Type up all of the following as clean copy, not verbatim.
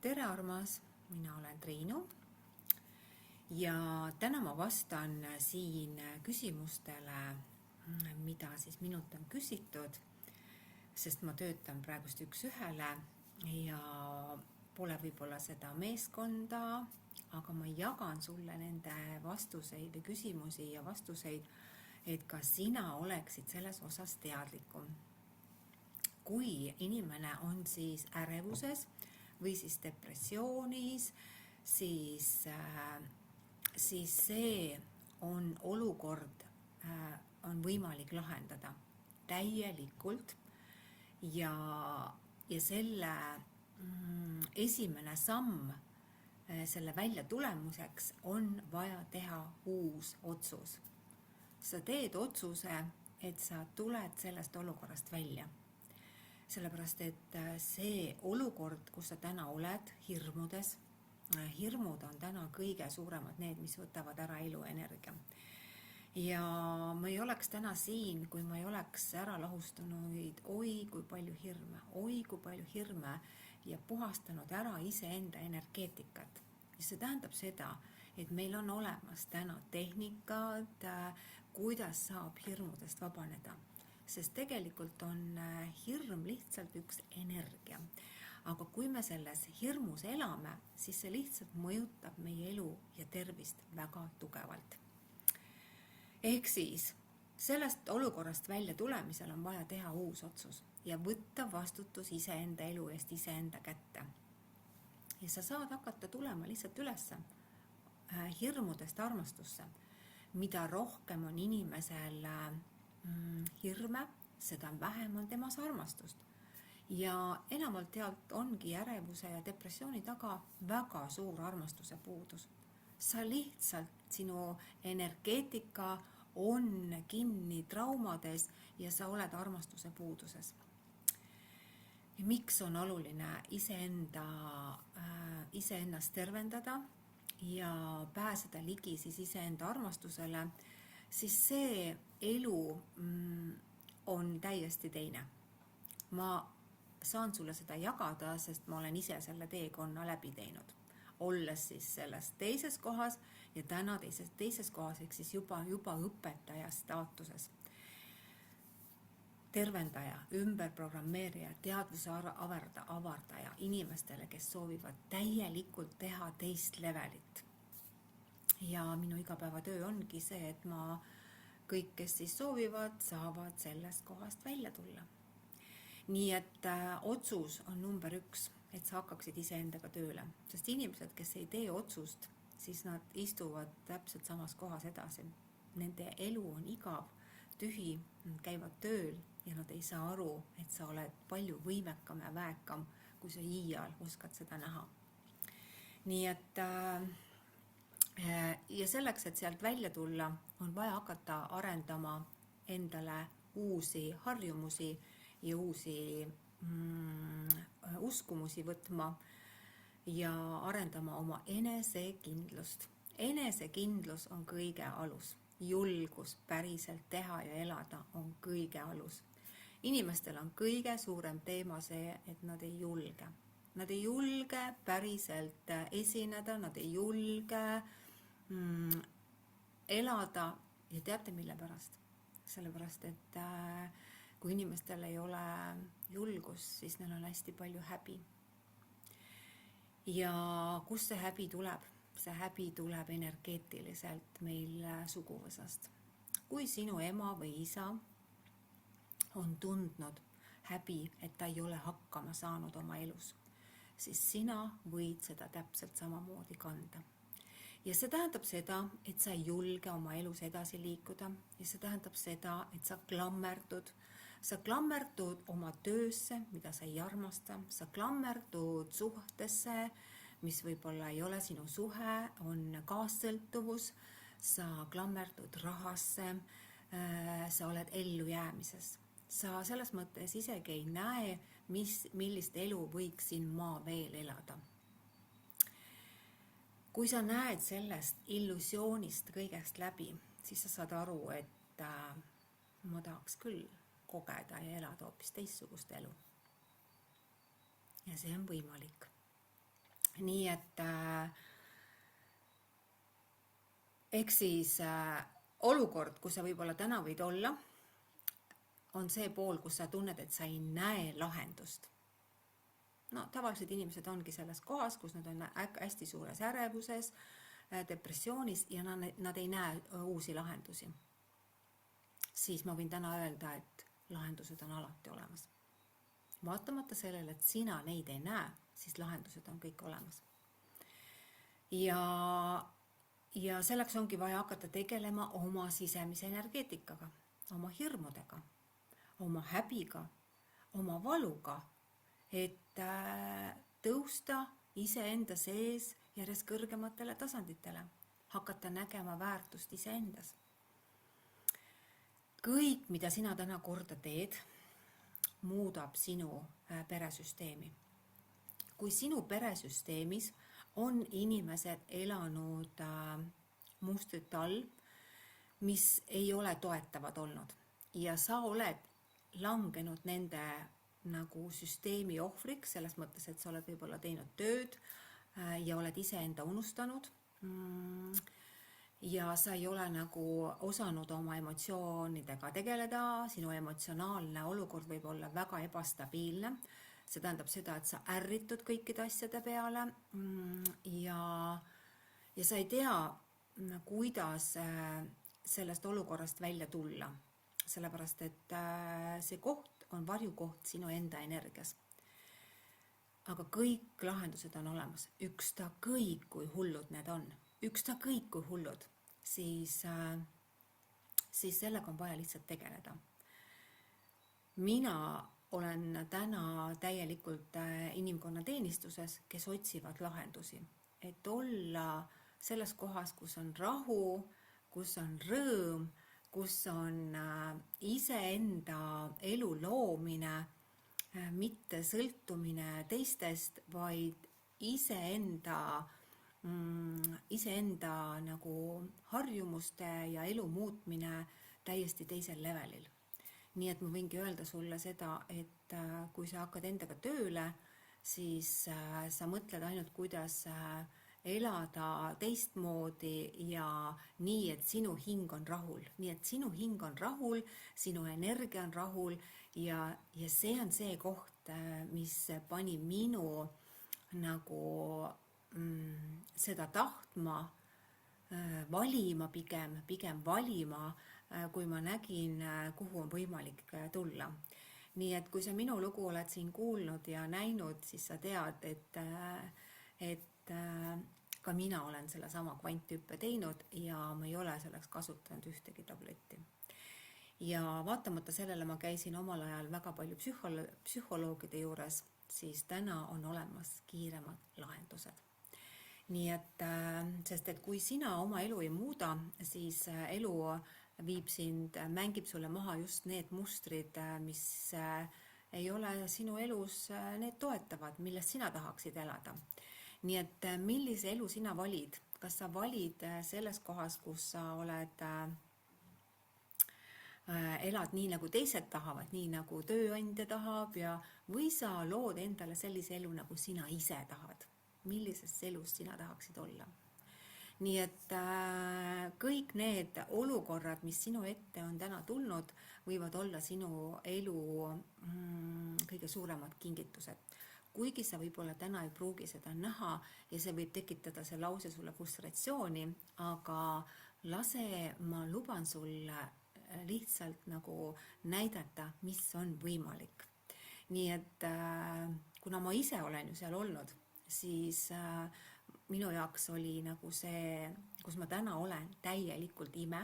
Tere armas, mina olen Triinu ja täna ma vastan siin küsimustele, mida siis minult on küsitud, sest ma töötan praegust üks ühele ja pole võib-olla seda meeskonda, aga ma jagan sulle nende vastuseid või küsimusi ja vastuseid, et ka sina oleksid selles osas teadlikum. Kui inimene on siis ärevuses või siis depressioonis, siis see on olukord, on võimalik lahendada täielikult ja selle esimene samm selle väljatulemuseks on vaja teha uus otsus. Sa teed otsuse, et sa tuled sellest olukorrast välja. Sellepärast, et see olukord, kus sa täna oled, hirmud on täna kõige suuremad need, mis võtavad ära eluenergia. Ja ma ei oleks täna siin, kui ma ei oleks ära lahustunud, oi kui palju hirme ja puhastanud ära iseenda energeetikat. Ja see tähendab seda, et meil on olemas täna tehnikad, kuidas saab hirmudest vabaneda. Sest tegelikult on hirm lihtsalt üks energia. Aga kui me selles hirmus elame, siis see lihtsalt mõjutab meie elu ja tervist väga tugevalt. Ehk siis, sellest olukorrast välja tulemisel on vaja teha uus otsus ja võtta vastutus iseenda elu eest iseenda kätte. Ja sa saad hakata tulema lihtsalt ülesse hirmudest armastusse. Mida rohkem on inimesel hirme, seda vähem on temas armastust. Ja enamalt jaolt ongi ärevuse ja depressiooni taga väga suur armastuse puudus. Sa lihtsalt, sinu energeetika on kinni traumades ja sa oled armastuse puuduses. Ja miks on oluline iseennast tervendada ja pääseda ligi siis iseenda armastusele, siis see elu on täiesti teine. Ma saan sulle seda jagada, sest ma olen ise selle teekonna läbi teinud. Olles siis selles teises kohas ja täna teises kohas, ehk siis juba õpetaja staatuses. Tervendaja, ümberprogrammeerija, teadvuse avardaja inimestele, kes soovivad täielikult teha teist levelit. Ja minu igapäevatöö ongi see, et ma kõik, kes siis soovivad, saavad sellest kohast välja tulla. Nii et otsus on number 1, et sa hakkaksid iseendaga tööle. Sest inimesed, kes ei tee otsust, siis nad istuvad täpselt samas kohas edasi. Nende elu on igav, tühi, nad käivad tööl ja nad ei saa aru, et sa oled palju võimekam ja väekam, kui sa iial oskad seda näha. Nii et ja selleks, et sealt välja tulla, on vaja hakata arendama endale uusi harjumusi ja uusi uskumusi võtma ja arendama oma enesekindlust. Enesekindlus on kõige alus. Julgus päriselt teha ja elada on kõige alus. Inimestel on kõige suurem teema see, et nad ei julge. Nad ei julge päriselt esineda, nad ei julge elada ja teate mille pärast? Sellepärast, et kui inimestel ei ole julgust, siis neil on hästi palju häbi. Ja kust see häbi tuleb? See häbi tuleb energeetiliselt meil suguvõsast. Kui sinu ema või isa on tundnud häbi, et ta ei ole hakkama saanud oma elus, siis sina võid seda täpselt samamoodi kanda. Ja see tähendab seda, et sa ei julge oma elus edasi liikuda ja see tähendab seda, et sa klammerdud oma töösse, mida sa ei armasta, sa klammerdud suhtesse, mis võib-olla ei ole sinu suhe, on kaassõltuvus, sa klammerdud rahasse, sa oled ellujäämises. Sa selles mõttes isegi ei näe, millist elu võiks siin maa veel elada. Kui sa näed sellest illusioonist kõigest läbi, siis sa saad aru, et ma tahaks küll kogeda ja elada hoopis teistsugust elu. Ja see on võimalik. Nii et ehk siis olukord, kus sa võib-olla täna võid olla, on see pool, kus sa tunned, et sa ei näe lahendust. No tavalised inimesed ongi selles kohas, kus nad on hästi suures ärevuses, depressioonis ja nad ei näe uusi lahendusi. Siis ma võin täna öelda, et lahendused on alati olemas. Vaatamata sellele, et sina neid ei näe, siis lahendused on kõik olemas. Ja selleks ongi vaja hakata tegelema oma sisemise energeetikaga, oma hirmudega, oma häbiga, oma valuga, et tõusta iseenda sees järjest kõrgematele tasanditele, hakata nägema väärtust iseendas. Kõik, mida sina täna korda teed, muudab sinu peresüsteemi. Kui sinu peresüsteemis on inimesed elanud mustrite all, mis ei ole toetavad olnud ja sa oled langenud nende nagu süsteemi ohvriks, selles mõttes, et sa oled võib-olla teinud tööd ja oled iseenda unustanud ja sa ei ole nagu osanud oma emotsioonidega tegeleda, sinu emotsionaalne olukord võib olla väga ebastabiilne, see tähendab seda, et sa ärritud kõikide asjade peale ja sa ei tea, kuidas sellest olukorrast välja tulla, sellepärast et see koht on varjukoht sinu enda energias. Aga kõik lahendused on olemas, ükskõik kui hullud need on, ükskõik kui hullud, siis sellega on vaja lihtsalt tegeleda. Mina olen täna täielikult inimkonna teenistuses, kes otsivad lahendusi, et olla selles kohas, kus on rahu, kus on rõõm, kus on iseenda elu loomine, mitte sõltumine teistest, vaid iseenda nagu harjumuste ja elu muutmine täiesti teisel levelil. Nii et ma võingi öelda sulle seda, et kui sa hakkad endaga tööle, siis sa mõtled ainult, kuidas elada teistmoodi ja nii, et sinu hing on rahul. Nii, et sinu hing on rahul, sinu energia on rahul ja see on see koht, mis pani minu nagu seda tahtma, valima pigem valima, kui ma nägin, kuhu on võimalik tulla. Nii et kui sa minu lugu oled siin kuulnud ja näinud, siis sa tead, et ka mina olen selle sama kvanthüppe teinud ja ma ei ole selleks kasutanud ühtegi tabletti. Ja vaatamata sellele ma käisin omal ajal väga palju psühholoogide juures, siis täna on olemas kiiremad lahendused. Nii et, sest et kui sina oma elu ei muuda, siis elu viib sind, mängib sulle maha just need mustrid, mis ei ole sinu elus need toetavad, millest sina tahaksid elada. Nii et millise elu sina valid? Kas sa valid selles kohas, kus sa oled, elad nii nagu teised tahavad, nii nagu tööandja tahab või sa lood endale sellise elu, nagu sina ise tahad? Millises elus sina tahaksid olla? Nii et kõik need olukorrad, mis sinu ette on täna tulnud, võivad olla sinu elu kõige suuremad kingitused. Kuigi sa võib-olla täna ei pruugi seda näha ja see võib tekitada see lause sulle frustratsiooni, aga ma luban sulle lihtsalt nagu näidata, mis on võimalik. Nii et kuna ma ise olen ju seal olnud, siis minu jaoks oli nagu see, kus ma täna olen, täielikult ime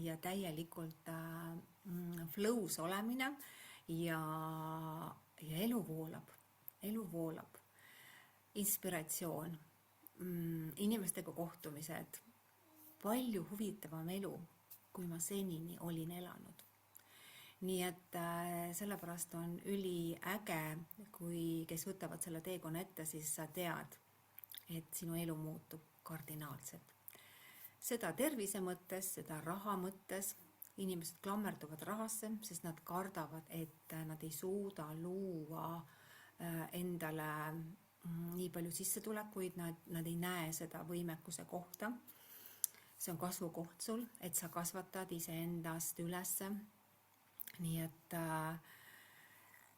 ja täielikult flow's olemine ja elu voolab, inspiratsioon, inimestega kohtumised, palju huvitavam elu, kui ma senini olin elanud. Nii et sellepärast on üliäge, kui kes võtavad selle teekonna ette, siis sa tead, et sinu elu muutub kardinaalselt. Seda tervise mõttes, seda raha mõttes, inimesed klammerduvad rahasse, sest nad kardavad, et nad ei suuda luua endale nii palju sissetulekuid, nad ei näe seda võimekuse kohta. See on kasvukoht sul, et sa kasvatad iseendast ülesse. Nii et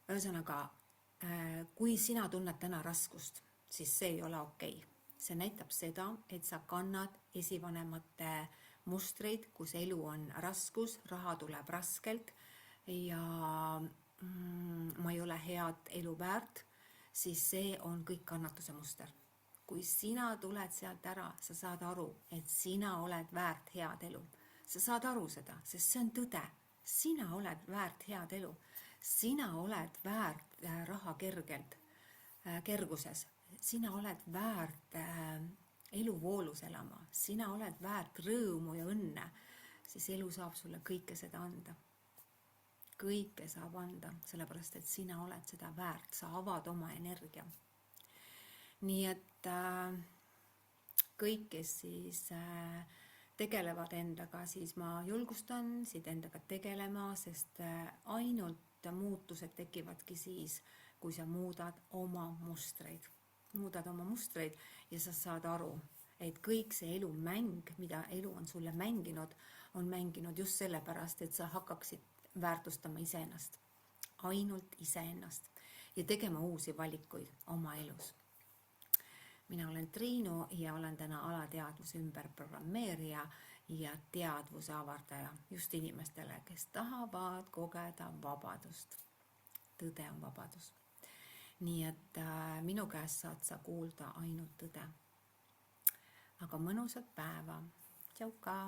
ühesõnaga, kui sina tunned täna raskust, siis see ei ole okei. See näitab seda, et sa kannad esivanemate mustreid, kus elu on raskus, raha tuleb raskelt ja ma ei ole head elu väärt, siis see on kõik kannatuse muster. Kui sina tuled sealt ära, sa saad aru, et sina oled väärt head elu. Sa saad aru seda, sest see on tõde. Sina oled väärt head elu. Sina oled väärt raha kerguses. Sina oled väärt eluvoolus elama. Sina oled väärt rõõmu ja õnne. Siis elu saab sulle kõike seda anda. Kõike saab anda, sellepärast et sina oled seda väärt. Sa avad oma energia. Nii et kõik, kes siis tegelevad endaga, siis ma julgustan siit endaga tegelema, sest ainult muutused tekivadki siis, kui sa muudad oma mustreid. Muudad oma mustreid ja sa saad aru, et kõik see elumäng, mida elu on sulle mänginud, on mänginud just sellepärast, et sa hakkaksid väärtustama iseennast. Ainult iseennast ja tegema uusi valikuid oma elus. Mina olen Triinu ja olen täna alateadvuse ümberprogrammeerija ja teadvuse avardaja just inimestele, kes tahavad kogeda vabadust. Tõde on vabadus. Nii et minu käest saad sa kuulda ainult tõde. Aga mõnusat päeva. Tšauka!